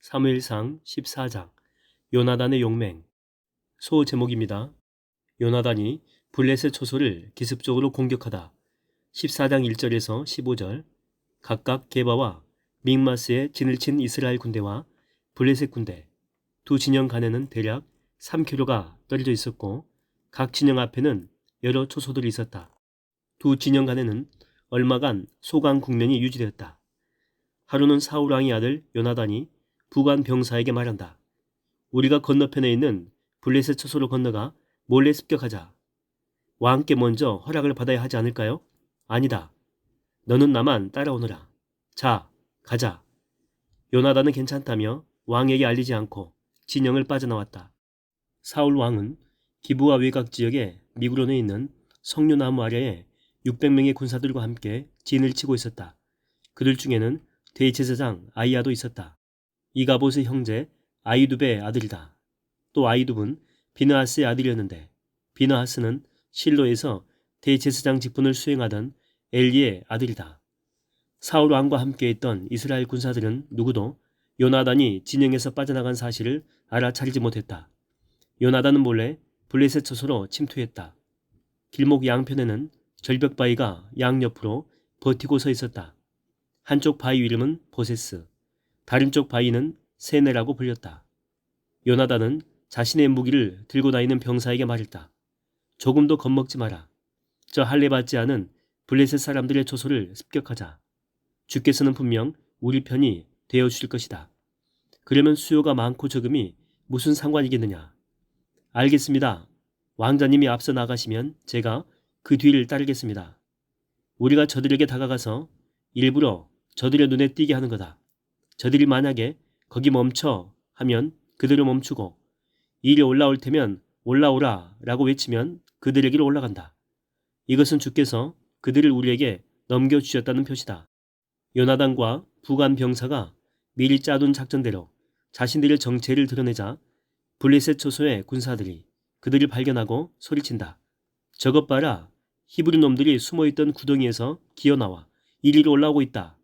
사무엘상 14장 요나단의 용맹. 소 제목입니다. 요나단이 블레셋 초소를 기습적으로 공격하다. 14장 1절에서 15절. 각각 게바와 믹마스에 진을 친 이스라엘 군대와 블레셋 군대 두 진영 간에는 대략 3km가 떨어져 있었고 각 진영 앞에는 여러 초소들이 있었다. 두 진영 간에는 얼마간 소강 국면이 유지되었다. 하루는 사울 왕의 아들 요나단이 부관 병사에게 말한다. 우리가 건너편에 있는 블레셋 초소로 건너가 몰래 습격하자. 왕께 먼저 허락을 받아야 하지 않을까요? 아니다. 너는 나만 따라오너라. 자, 가자. 요나단은 괜찮다며 왕에게 알리지 않고 진영을 빠져나왔다. 사울 왕은 기브와 외곽 지역에 미구론에 있는 석류나무 아래에 600명의 군사들과 함께 진을 치고 있었다. 그들 중에는 대제사장 아이야도 있었다. 이가봇의 형제 아이두베의 아들이다. 또 아이두브는 비느하스의 아들이었는데 비느하스는 실로에서 대제사장 직분을 수행하던 엘리의 아들이다. 사울 왕과 함께 있던 이스라엘 군사들은 누구도 요나단이 진영에서 빠져나간 사실을 알아차리지 못했다. 요나단은 몰래 블레셋 초소로 침투했다. 길목 양편에는 절벽 바위가 양옆으로 버티고 서 있었다. 한쪽 바위 이름은 보세스, 다른 쪽 바위는 세네라고 불렸다. 요나단은 자신의 무기를 들고 다니는 병사에게 말했다. 조금도 겁먹지 마라. 저 할례 받지 않은 블레셋 사람들의 초소를 습격하자. 주께서는 분명 우리 편이 되어주실 것이다. 그러면 수요가 많고 적음이 무슨 상관이겠느냐. 알겠습니다. 왕자님이 앞서 나가시면 제가 그 뒤를 따르겠습니다. 우리가 저들에게 다가가서 일부러 저들의 눈에 띄게 하는 거다. 저들이 만약에 거기 멈춰 하면 그들을 멈추고 이리 올라올 테면 올라오라 라고 외치면 그들에게로 올라간다. 이것은 주께서 그들을 우리에게 넘겨주셨다는 표시다. 요나단과 부관 병사가 미리 짜둔 작전대로 자신들의 정체를 드러내자 블레셋 초소의 군사들이 그들을 발견하고 소리친다. 저것 봐라. 히브리 놈들이 숨어있던 구덩이에서 기어나와 이리로 올라오고 있다.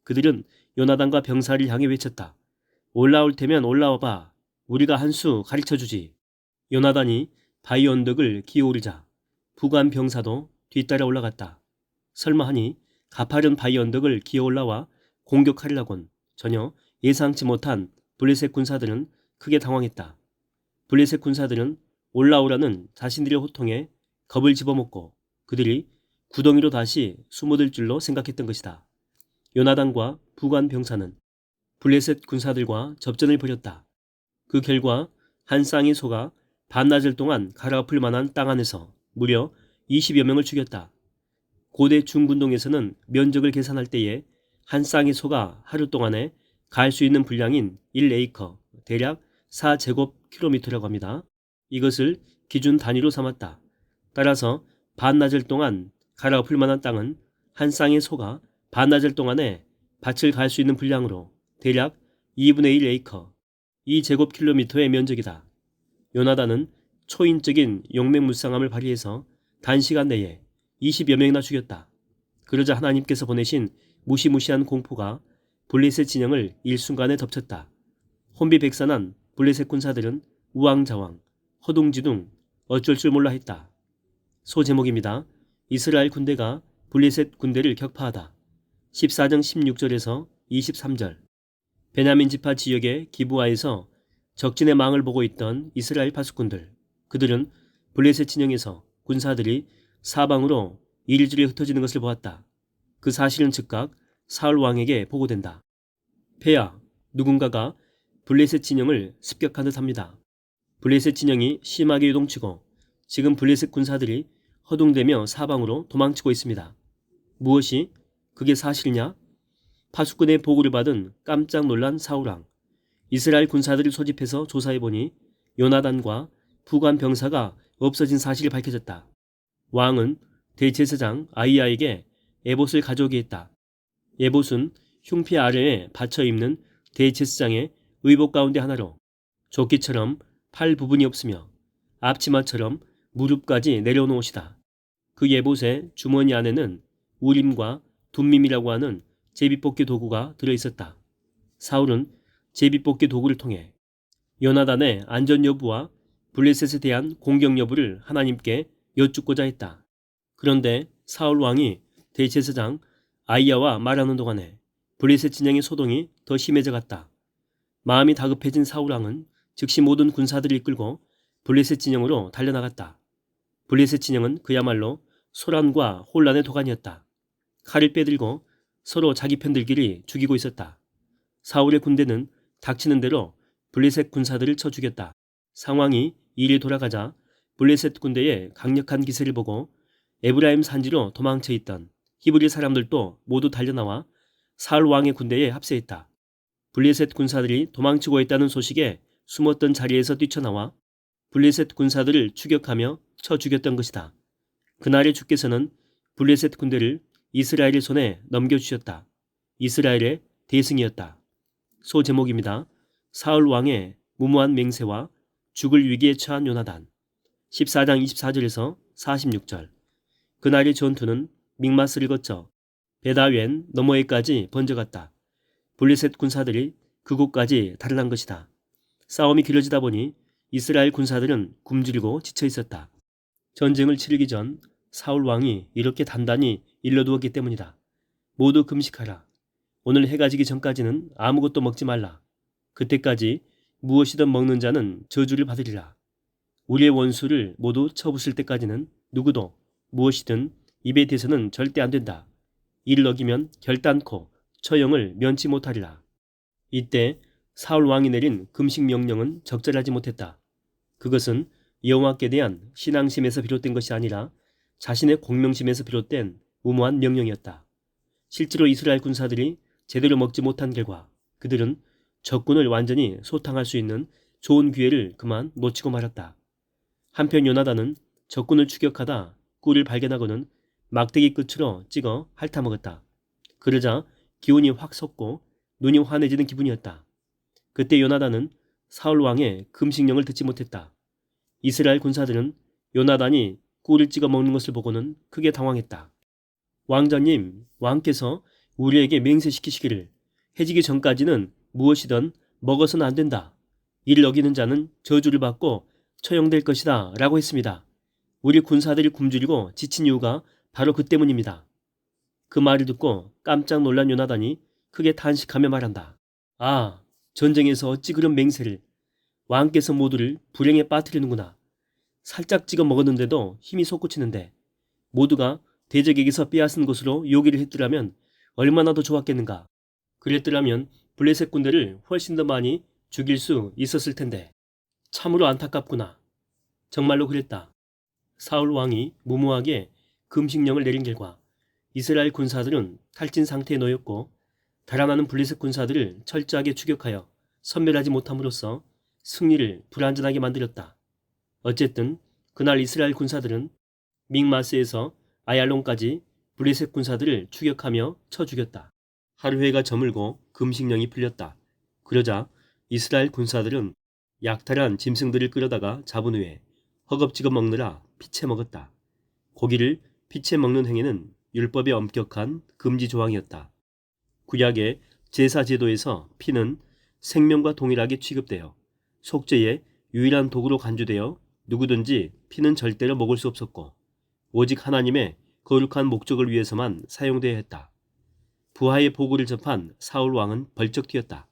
그들은 요나단과 병사를 향해 외쳤다. 올라올 테면 올라와봐. 우리가 한 수 가르쳐주지. 요나단이 바위 언덕을 기어오르자 부관 병사도 뒤따라 올라갔다. 설마 하니 가파른 바위 언덕을 기어올라와 공격하려곤 전혀 예상치 못한 블레셋 군사들은 크게 당황했다. 블레셋 군사들은 올라오라는 자신들의 호통에 겁을 집어먹고 그들이 구덩이로 다시 숨어들 줄로 생각했던 것이다. 요나단과 부관 병사는 블레셋 군사들과 접전을 벌였다. 그 결과 한 쌍의 소가 반나절 동안 갈아엎을 만한 땅 안에서 무려 20여 명을 죽였다. 고대 중군동에서는 면적을 계산할 때에 한 쌍의 소가 하루 동안에 갈 수 있는 분량인 1에이커, 대략 4제곱킬로미터라고 합니다. 이것을 기준 단위로 삼았다. 따라서 반나절 동안 갈아엎을 만한 땅은 한 쌍의 소가 반나절 동안에 밭을 갈 수 있는 분량으로 대략 2분의 1에이커, 2제곱킬로미터의 면적이다. 요나단은 초인적인 용맹무쌍함을 발휘해서 단시간 내에 20여 명이나 죽였다. 그러자 하나님께서 보내신 무시무시한 공포가 블레셋 진영을 일순간에 덮쳤다. 혼비백산한 블레셋 군사들은 우왕좌왕, 허둥지둥 어쩔 줄 몰라 했다. 소 제목입니다. 이스라엘 군대가 블레셋 군대를 격파하다. 14장 16절에서 23절. 베냐민 지파 지역의 기브아에서 적진의 망을 보고 있던 이스라엘 파수꾼들. 그들은 블레셋 진영에서 군사들이 사방으로 이리저리 흩어지는 것을 보았다. 그 사실은 즉각 사울 왕에게 보고된다. 폐하, 누군가가 블레셋 진영을 습격한 듯합니다. 블레셋 진영이 심하게 요동치고 지금 블레셋 군사들이 허둥대며 사방으로 도망치고 있습니다. 무엇이 그게 사실이냐? 파수꾼의 보고를 받은 깜짝 놀란 사울왕. 이스라엘 군사들을 소집해서 조사해보니 요나단과 부관 병사가 없어진 사실이 밝혀졌다. 왕은 대제사장 아이야에게 에봇을 가져오게 했다. 에봇은 흉패 아래에 받쳐 입는 대제사장의 의복 가운데 하나로 조끼처럼 팔 부분이 없으며 앞치마처럼 무릎까지 내려오는 옷이다. 그 에봇의 주머니 안에는 우림과 둠밈이라고 하는 제비뽑기 도구가 들어있었다. 사울은 제비뽑기 도구를 통해 요나단의 안전 여부와 블레셋에 대한 공격 여부를 하나님께 여쭙고자 했다. 그런데 사울 왕이 대제사장 아이야와 말하는 동안에 블레셋 진영의 소동이 더 심해져 갔다. 마음이 다급해진 사울 왕은 즉시 모든 군사들을 이끌고 블레셋 진영으로 달려나갔다. 블레셋 진영은 그야말로 소란과 혼란의 도가니였다. 칼을 빼들고 서로 자기 편들끼리 죽이고 있었다. 사울의 군대는 닥치는 대로 블레셋 군사들을 쳐 죽였다. 상황이 이리 돌아가자 블레셋 군대의 강력한 기세를 보고 에브라임 산지로 도망쳐 있던 히브리 사람들도 모두 달려나와 사울 왕의 군대에 합세했다. 블레셋 군사들이 도망치고 있다는 소식에 숨었던 자리에서 뛰쳐나와 블레셋 군사들을 추격하며 쳐 죽였던 것이다. 그날의 주께서는 블레셋 군대를 이스라엘의 손에 넘겨주셨다. 이스라엘의 대승이었다. 소 제목입니다. 사울 왕의 무모한 맹세와 죽을 위기에 처한 요나단. 14장 24절에서 46절. 그날의 전투는 믹마스를 거쳐 베다웬 너머에까지 번져갔다. 블레셋 군사들이 그곳까지 달아난 것이다. 싸움이 길어지다 보니 이스라엘 군사들은 굶주리고 지쳐 있었다. 전쟁을 치르기 전 사울 왕이 이렇게 단단히 일러두었기 때문이다. 모두 금식하라. 오늘 해가 지기 전까지는 아무것도 먹지 말라. 그때까지 무엇이든 먹는 자는 저주를 받으리라. 우리의 원수를 모두 쳐부술 때까지는 누구도 무엇이든 입에 대서는 절대 안 된다. 이를 어기면 결단코 처형을 면치 못하리라. 이때 사울 왕이 내린 금식 명령은 적절하지 못했다. 그것은 여호와께 대한 신앙심에서 비롯된 것이 아니라 자신의 공명심에서 비롯된 무모한 명령이었다. 실제로 이스라엘 군사들이 제대로 먹지 못한 결과 그들은 적군을 완전히 소탕할 수 있는 좋은 기회를 그만 놓치고 말았다. 한편 요나단은 적군을 추격하다 꿀을 발견하고는 막대기 끝으로 찍어 핥아먹었다. 그러자 기운이 확 섰고 눈이 환해지는 기분이었다. 그때 요나단은 사울 왕의 금식령을 듣지 못했다. 이스라엘 군사들은 요나단이 꿀을 찍어 먹는 것을 보고는 크게 당황했다. 왕자님, 왕께서 우리에게 맹세시키시기를 해지기 전까지는 무엇이든 먹어서는 안 된다. 이를 어기는 자는 저주를 받고 처형될 것이다 라고 했습니다. 우리 군사들이 굶주리고 지친 이유가 바로 그 때문입니다. 그 말을 듣고 깜짝 놀란 요나단이 크게 탄식하며 말한다. 아, 전쟁에서 어찌 그런 맹세를. 왕께서 모두를 불행에 빠뜨리는구나. 살짝 찍어 먹었는데도 힘이 솟구치는데 모두가 대적에게서 빼앗은 것으로 요기를 했더라면 얼마나 더 좋았겠는가. 그랬더라면 블레셋 군대를 훨씬 더 많이 죽일 수 있었을 텐데. 참으로 안타깝구나. 정말로 그랬다. 사울 왕이 무모하게 금식령을 내린 결과 이스라엘 군사들은 탈진 상태에 놓였고 달아나는 블레셋 군사들을 철저하게 추격하여 섬멸하지 못함으로써 승리를 불완전하게 만들었다. 어쨌든 그날 이스라엘 군사들은 믹마스에서 아얄론까지 블레셋 군사들을 추격하며 쳐 죽였다. 하루해가 저물고 금식령이 풀렸다. 그러자 이스라엘 군사들은 약탈한 짐승들을 끌어다가 잡은 후에 허겁지겁 먹느라 피채 먹었다. 고기를 피채 먹는 행위는 율법의 엄격한 금지 조항이었다. 구약의 제사 제도에서 피는 생명과 동일하게 취급되어 속죄의 유일한 도구로 간주되어 누구든지 피는 절대로 먹을 수 없었고 오직 하나님의 거룩한 목적을 위해서만 사용되어야 했다. 부하의 보고를 접한 사울 왕은 벌쩍 뛰었다.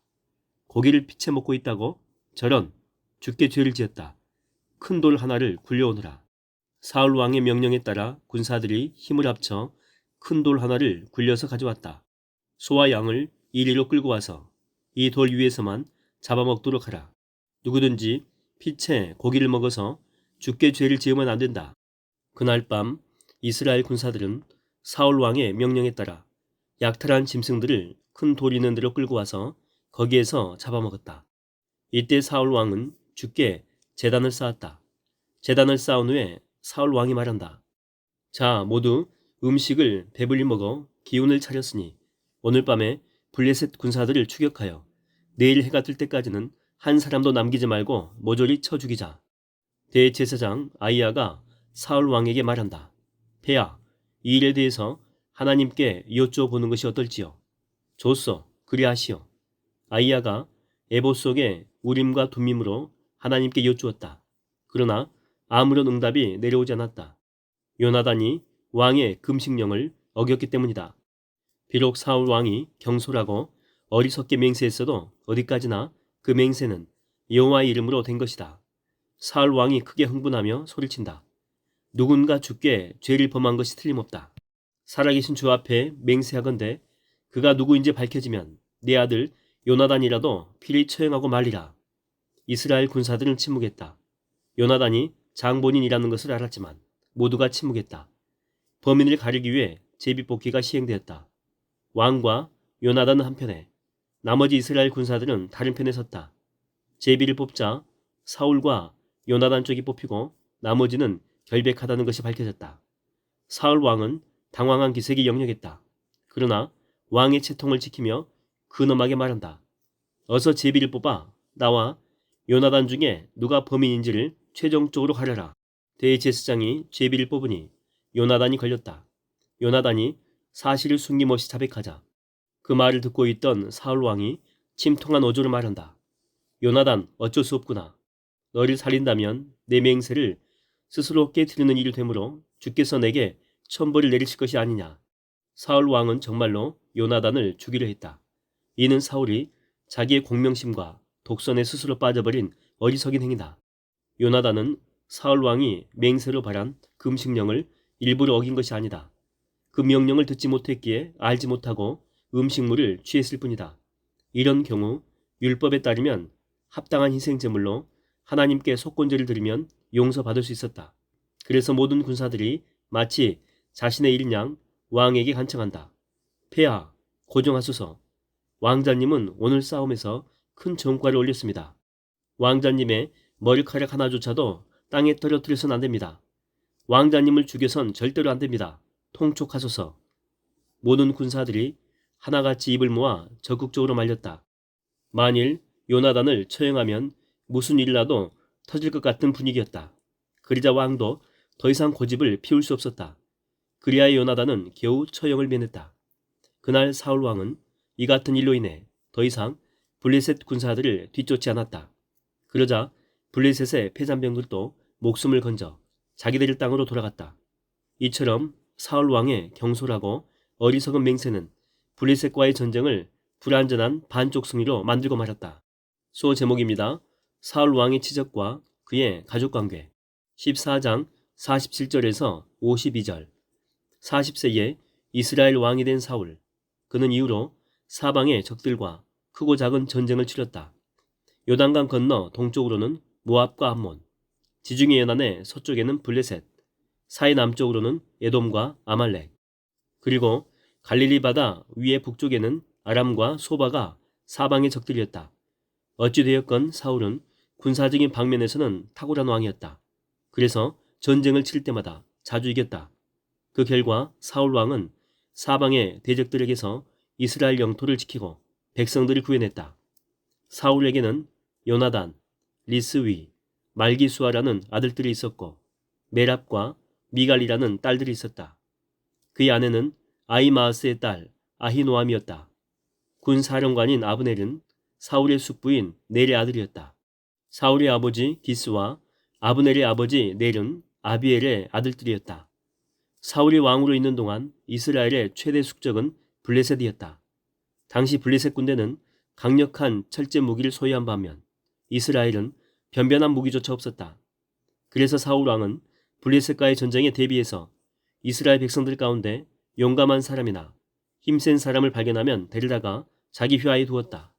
고기를 피채 먹고 있다고? 저런, 죽게 죄를 지었다. 큰 돌 하나를 굴려오느라. 사울 왕의 명령에 따라 군사들이 힘을 합쳐 큰 돌 하나를 굴려서 가져왔다. 소와 양을 이리로 끌고 와서 이 돌 위에서만 잡아먹도록 하라. 누구든지 피채 고기를 먹어서 죽게 죄를 지으면 안 된다. 그날 밤 이스라엘 군사들은 사울 왕의 명령에 따라 약탈한 짐승들을 큰 돌 있는 데로 끌고 와서 거기에서 잡아먹었다. 이때 사울 왕은 주께 제단을 쌓았다. 제단을 쌓은 후에 사울 왕이 말한다. 자, 모두 음식을 배불리 먹어 기운을 차렸으니 오늘 밤에 블레셋 군사들을 추격하여 내일 해가 뜰 때까지는 한 사람도 남기지 말고 모조리 쳐 죽이자. 대제사장 아이야가 사울 왕에게 말한다. 폐하, 이 일에 대해서 하나님께 여쭈어 보는 것이 어떨지요? 좋소, 그리하시오. 아이야가 에봇 속에 우림과 둠밈으로 하나님께 여쭈었다. 그러나 아무런 응답이 내려오지 않았다. 요나단이 왕의 금식령을 어겼기 때문이다. 비록 사울 왕이 경솔하고 어리석게 맹세했어도 어디까지나 그 맹세는 여호와의 이름으로 된 것이다. 사울 왕이 크게 흥분하며 소리친다. 누군가 주께 죄를 범한 것이 틀림없다. 살아계신 주 앞에 맹세하건대 그가 누구인지 밝혀지면 내 아들 요나단이라도 필히 처형하고 말리라. 이스라엘 군사들은 침묵했다. 요나단이 장본인이라는 것을 알았지만 모두가 침묵했다. 범인을 가리기 위해 제비뽑기가 시행되었다. 왕과 요나단은 한편에, 나머지 이스라엘 군사들은 다른 편에 섰다. 제비를 뽑자 사울과 요나단 쪽이 뽑히고 나머지는 결백하다는 것이 밝혀졌다. 사울 왕은 당황한 기색이 역력했다. 그러나 왕의 채통을 지키며 근엄하게 말한다. 어서 제비를 뽑아 나와 요나단 중에 누가 범인인지를 최종적으로 가려라. 대제사장이 제비를 뽑으니 요나단이 걸렸다. 요나단이 사실을 숨김없이 자백하자 그 말을 듣고 있던 사울 왕이 침통한 어조로 말한다. 요나단 어쩔 수 없구나. 너를 살린다면 내 맹세를 스스로 깨트리는 일이 되므로 주께서 내게 천벌을 내리실 것이 아니냐. 사울 왕은 정말로 요나단을 죽이려 했다. 이는 사울이 자기의 공명심과 독선에 스스로 빠져버린 어리석인 행위다. 요나단은 사울 왕이 맹세로 발한 금식령을 일부러 어긴 것이 아니다. 그 명령을 듣지 못했기에 알지 못하고 음식물을 취했을 뿐이다. 이런 경우 율법에 따르면 합당한 희생제물로 하나님께 속건제를 드리면 용서받을 수 있었다. 그래서 모든 군사들이 마치 자신의 일양 왕에게 간청한다. 폐하, 고정하소서. 왕자님은 오늘 싸움에서 큰 전과를 올렸습니다. 왕자님의 머리카락 하나조차도 땅에 떨어뜨려서는 안 됩니다. 왕자님을 죽여선 절대로 안 됩니다. 통촉하소서. 모든 군사들이 하나같이 입을 모아 적극적으로 말렸다. 만일 요나단을 처형하면 무슨 일이라도 터질 것 같은 분위기였다. 그러자 왕도 더 이상 고집을 피울 수 없었다. 그리하여 요나단은 겨우 처형을 면했다. 그날 사울 왕은 이 같은 일로 인해 더 이상 블레셋 군사들을 뒤쫓지 않았다. 그러자 블레셋의 패잔병들도 목숨을 건져 자기들 땅으로 돌아갔다. 이처럼 사울 왕의 경솔하고 어리석은 맹세는 블레셋과의 전쟁을 불완전한 반쪽 승리로 만들고 말았다. 소 제목입니다. 사울 왕의 치적과 그의 가족관계. 14장 47절에서 52절. 40세에 이스라엘 왕이 된 사울. 그는 이후로 사방의 적들과 크고 작은 전쟁을 치렀다. 요단강 건너 동쪽으로는 모압과 암몬, 지중해 연안의 서쪽에는 블레셋, 사해 남쪽으로는 에돔과 아말렉, 그리고 갈릴리 바다 위의 북쪽에는 아람과 소바가 사방의 적들이었다. 어찌되었건 사울은 군사적인 방면에서는 탁월한 왕이었다. 그래서 전쟁을 칠 때마다 자주 이겼다. 그 결과 사울 왕은 사방의 대적들에게서 이스라엘 영토를 지키고 백성들을 구해냈다. 사울에게는 요나단, 리스위, 말기수아라는 아들들이 있었고 메랍과 미갈이라는 딸들이 있었다. 그의 아내는 아히마아스의 딸 아히노암이었다. 군사령관인 아브넬은 사울의 숙부인 넬의 아들이었다. 사울의 아버지 기스와 아브넬의 아버지 넬은 아비엘의 아들들이었다. 사울이 왕으로 있는 동안 이스라엘의 최대 숙적은 블레셋이었다. 당시 블레셋 군대는 강력한 철제 무기를 소유한 반면 이스라엘은 변변한 무기조차 없었다. 그래서 사울 왕은 블레셋과의 전쟁에 대비해서 이스라엘 백성들 가운데 용감한 사람이나 힘센 사람을 발견하면 데려다가 자기 휘하에 두었다.